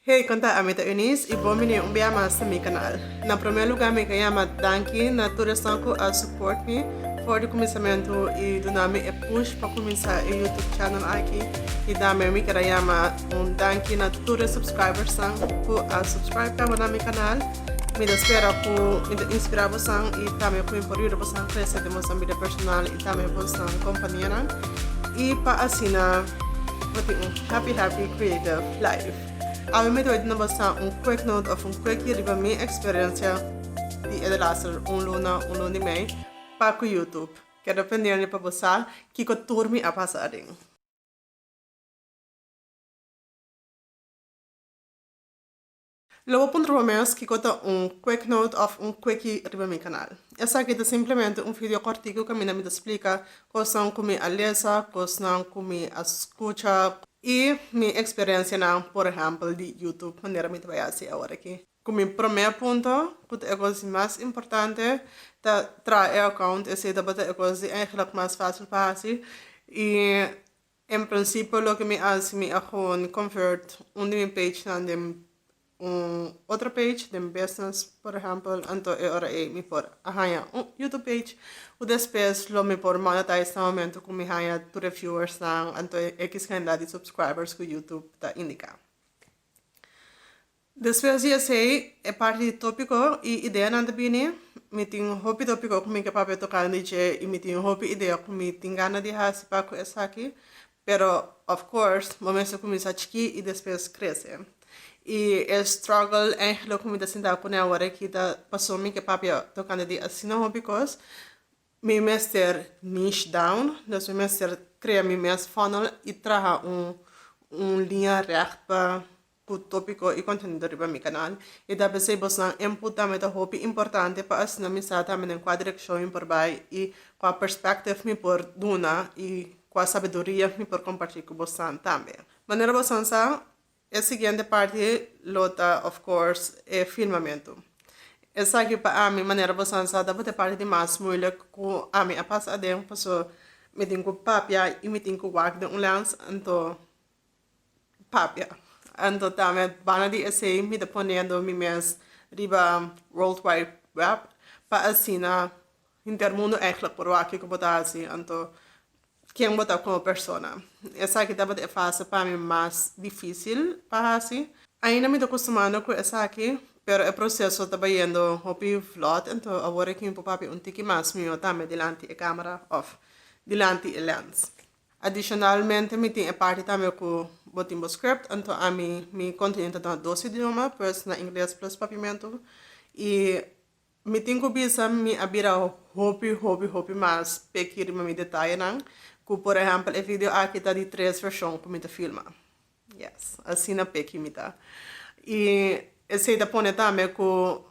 Hey, conta a meta Eunice e bom menino um mais no meu canal. Na primeiro lugar, me chama Danke na touração a support me for o começamento e do nome é push para começar o YouTube channel aqui e também me quero chamar Danke na todos subscribers por a subscribe para o meu canal. Me espera por me inspirar você e também por empoderar você crescer de nossa vida personal e também você companhia e para assinar happy creative life. Ao me doit na basta quick note of quick riba minha experiência de edelasser luna de mei para o YouTube. Que depender para você que co turmi a passarem. Logo ponto menos que cota quick note of quick riba meu canal. Essa aqui é simplesmente vídeo curtinho que me explica coisas como a lesa, coisas como a escuta e minha experiência por exemplo de YouTube, maneira me vai assim agora aqui. Como primeiro ponto, que é a coisa mais importante, da trazer account é ser da a coisa eigenlijk mais fácil para fazer e em princípio lo que me hace me gewoon convert de minha page na outra page de business, por exemplo, então agora me por arranhar YouTube page, o depois lo me por monetize no momento que me arranha tu reviewers na então X quantidade de subscribers que o YouTube está indica. Depois eu sei é parte do tópico e ideia na também me tem hobby tópico que me capaz tocar de je e me tem hobby ideia que me tem gana de fazer para com essa aqui, pero of course momento começa aqui e depois cresce. E o struggle eigenlijk como da sinta por agora que da passou me que papia tocando de assim não because me mestre niche down, dus me mestre cria me mes funnel e traga linha reta para o tópico e conteúdo para meu canal. E da você você input também da hobby importante para assim me sa também em qual direção por vai e qual perspectiva me por duna e qual sabedoria me por compartilhar com você também. Maneira você a seguinte parte, lota, of course, é filmamento. Essa aqui para a minha maneira bastante deve ter parte de mais moeilijk com a minha passadeira, porque me tenho que papia e me tenho que guardar de lance, então papia. Então também, bana de esse, me deponendo me mes riba World Wide Web, para assim, intermundo eigenlijk por aqui que botar assim, então quem botar como pessoa. Essa aqui deve ser fácil para mim, mais difícil para assim. Ainda me estou acostumando com essa aqui, pero o processo está indo hobby flot, então agora que eu papi tique mais meu também delante a câmera off, delante a lens. Adicionalmente, me tem a parte também com botimbo script, então a mim conteúdo está dois idiomas, pois na inglês plus papimento e me tem que bisa me abira hobby mais pequir me detalhe não. Que, por exemplo, o vídeo aqui está de 3 versões para me filmar. Yes, assim na pequi me tá. E esse da põe também que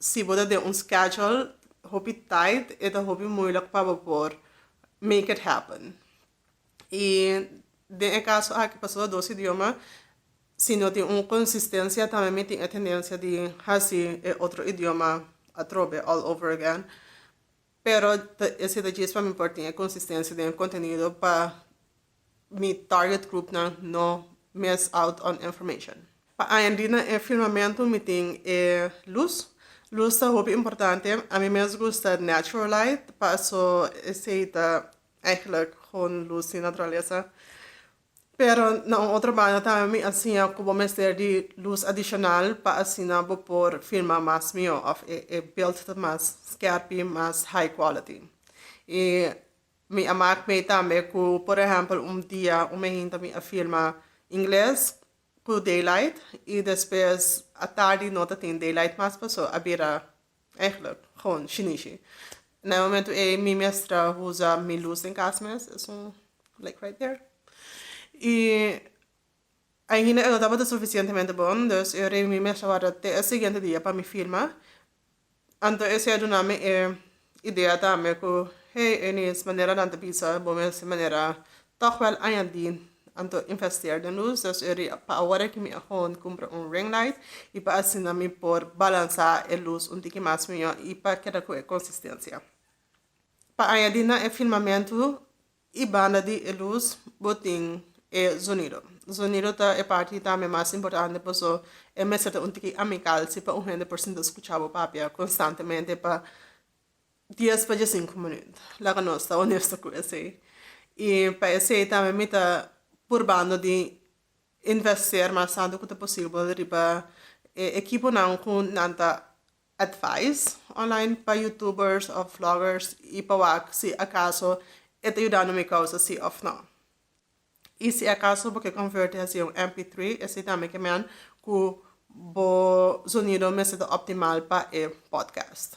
se você tem schedule, hobby tight, é hobby moeilijk para por make it happen. E no caso aqui passou dois idiomas, se não tem consistência, também me tem a tendência de fazer outro idioma a trobe all over again. Pero esse daqui é para mim importante a consistência do conteúdo para mi target group não miss out on information. Para ainda no filmamento me tem luz. Luz é hobby importante. A mim mesmo gosta natural light. Para so esse tá eigenlijk gewoon luz na natureza. Pero na outra banda também assim como mestre de luz adicional para assim por filmar mais meu of a build mais sharp mais high quality. E me amak me também que por exemplo dia gente me filma inglês com daylight e depois à tarde nota tem daylight mais passou a bira eigenlijk gewoon chinichi. No momento minha mestra usa minha luz em casa mesmo, so like right there. E ainda eu estava suficientemente bom, dus eu reuni me chamada até o seguinte dia para me filmar. Então esse é o nome ideia também que hey, Eunice, maneira de pisa, bom essa maneira, toch wel aandien, então investir de luz, dus eu para agora que me gewoon compra ring light e para assim me por balançar a luz tique mais melhor e para que com a consistência. Para aandien filmamento e banda de luz, botin é sonido. Sonido tá é parte também mais importante, por isso é mais certo um tique amical, se para um gente por cento escuchar o papel constantemente para 10 para 5 minutos. Lá que nós está honesto com esse. E para esse também me está purbando de investir mais tanto quanto possível riba equipo não com nanta advice online para youtubers ou vloggers e para se acaso é te ajudando me causa se ou não. E se acaso porque converte assim um MP3, esse também que man com bo sonido me sendo optimal para o podcast.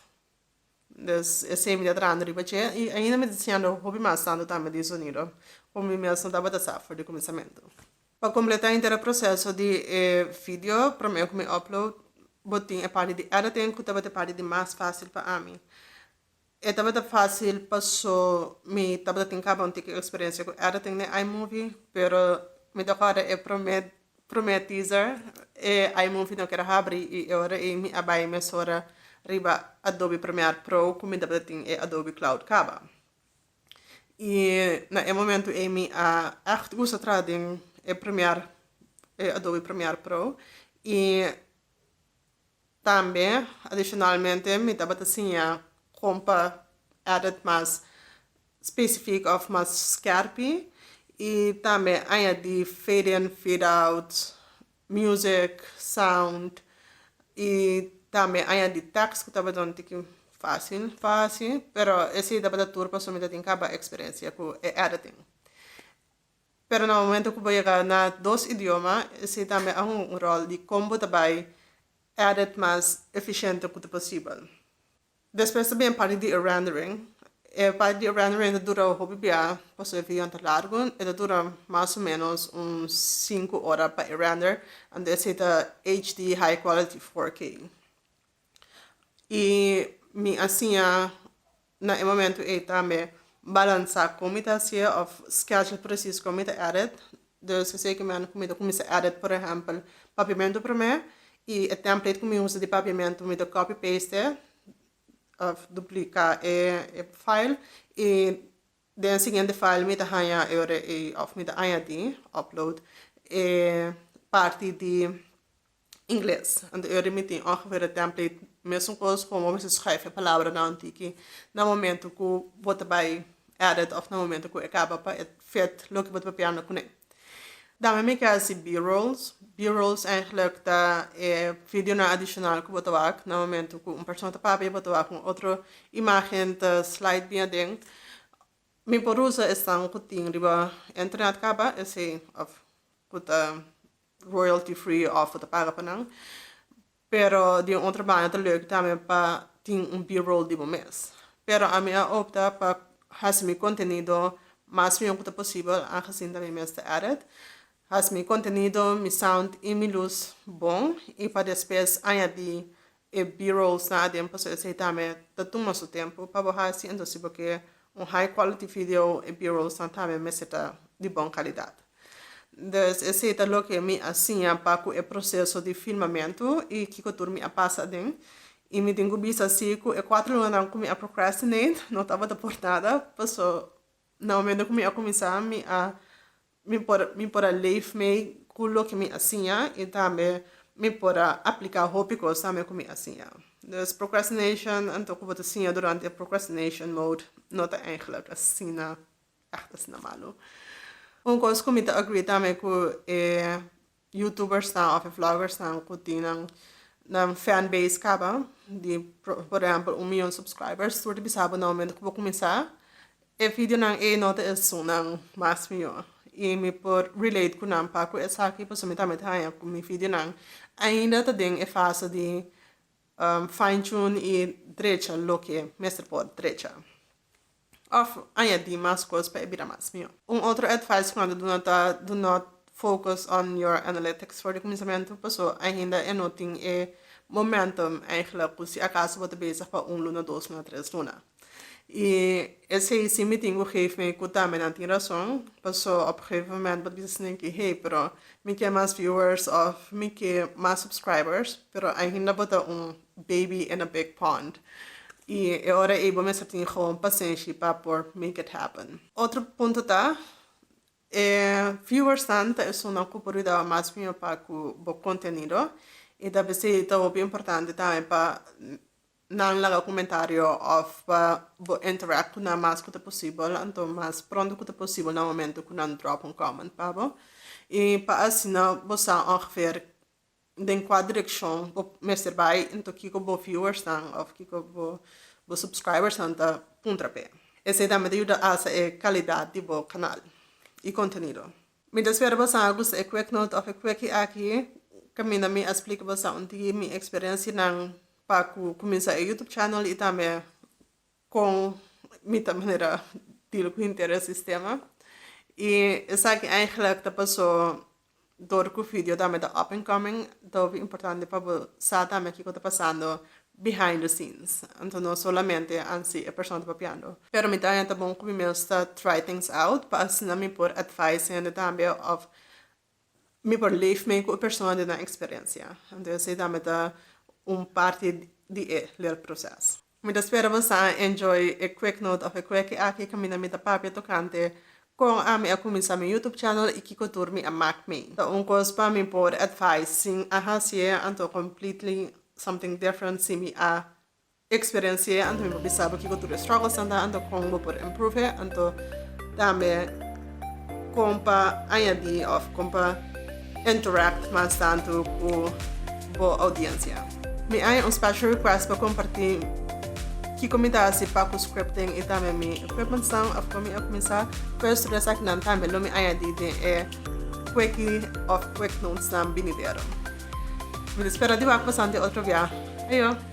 Dus esse me dá riba che e ainda me dizendo hobby mais tanto também de sonido, como me mesmo dava da safra de começamento. Para completar o processo de vídeo, primeiro que me upload, botin a parte de editing, que estava a parte de mais fácil para mim. Estava fácil para só me estava tendo uma experiência com editing no iMovie, pero me dá agora é promet teaser e iMovie não quero abrir e agora é me abai me sora riba Adobe Premiere Pro, como me dá Adobe Cloud Caba. E na momento é me a echt usa trading Adobe Premiere Pro e também adicionalmente me estava assim a compa edit mais específico of mais scarpe e também aí de fade in, fade out, music, sound e também aí de text que estava dando fácil, pero esse dava da turpa somente tem cada experiência com editing. Pero no momento que eu chegar na dois idiomas, esse também é rol de como também edit mais eficiente que possível. Depois também a parte de rendering. A parte de rendering dura um pouco bem, posso ver vídeo largo, e dura mais ou menos uns 5 horas para render, e esse é HD High Quality 4K. E me assim, no momento é também balançar como está se of schedule preciso como está edit. Dus eu sei que eu começo a edit, por exemplo, papiamento para mim, e o template que eu uso de papiamento, eu copy paste, of duplicar o file, e den seguinte file eu hanha of me de upload e parte de inglês. En eu me tenho ongeveer o template, mesmo coisa como você escreve a palavra na antiga, no momento que você vai edit, ou no momento que acaba para feito, lo que você vai com ele. Daarmee me quer B-rolls. B-rolls eigenlijk da vídeo na adicional que você vai no momento que pessoa está para você vai com outra imagem da slide bem dentro. Me por usa estão que tem riba internet acaba esse of puta royalty free of the paga pa nang. Pero di outra banda leuk também para ter B-roll de mês. Pero a minha opta para fazer contenido mais bem que possível, aangezien também me está edit. Fazer meu contenido, meu sound e minha luz bom e para depois añadir B-rolls na tempo, so esse também tá tomando seu tempo para fazer, então se porque high quality video e B-rolls também me está de boa qualidade. Dus esse é o que me assim para o processo de filmamento e que eu turmi a passa dentro. E me tenho visto assim que é 4 anos que me procrastinate, não estava por nada, passou no momento que me começar me por leave me com o que me assim e também me por aplicar hobby coisas também que me assim. Dus procrastination, então que você assim durante a procrastination mode, não está eigenlijk assim echt assim malo. Coisa que eu agree também com YouTubers staan of vloggers staan que têm een fanbase kaba, de por exemplo 1 milhão de subscribers, tu sabe no momento que vou começar, e vídeo não é nota é só não mais melhor. E me por relate com não para com essa aqui, por exemplo também tá com meu vídeo não ainda tá dentro é fácil de fine tune e direita lo que mestre por direita. Of añadir mais coisas para virar mais melhor. Outro advice quando do not focus on your analytics for de começamento, pessoa ainda é não tem momentum eigenlijk, se acaso você bezig para luna, 2 luna, 3 luna. E esse meeting que geeft me que também não tem razão, pessoa op een gegeven moment wat você denk que hey, pero me quer mais viewers of me quer mais subscribers, pero ainda bota baby in a big pond. E agora eu vou me sentir com paciência para por make it happen. Outro ponto tá, viewers tanta é uma cultura mais minha para o conteúdo e deve ser tão importante também para não lagar comentário ou para interact com o mais que possível, então mais pronto que possível no momento que não drop um comment para e para assim você ongeveer in qual direção mestre vai então que o viewers estão ou que o subscribers estão da puntrapé. Esse também ajuda a qualidade do canal e conteúdo. Me espero você goste de quick note of quick aqui, caminho me explica você onde minha experiência não para começar o YouTube channel e também com minha maneira de entender o sistema. E essa aqui eigenlijk da passou door o vídeo também da up and coming, então é importante para você também o que está passando behind the scenes. Então não solamente ansi a pessoa está piano. Pero me também é bom começar a try things out para assim me por advice e também of me por leave me com a pessoa de na experiência. Então esse também é parte do processo. Me espero você enjoy a quick note of a quick aqui caminho me da papel tocante com a minha começar meu YouTube channel e que turmi a Mac me. Então coisa para me por advice sim a fazer então completely something different sim me a experiência então me sabe que tur struggles então como por improve então também com para añadir of com para interact mais tanto com a audiência. Me há special request para compartilhar que comentasse para o scripting e também me equipment são of como a começar first resa que não também lo me añadir quick notes na binideram. Me espero de volta bastante outro dia. Ayo.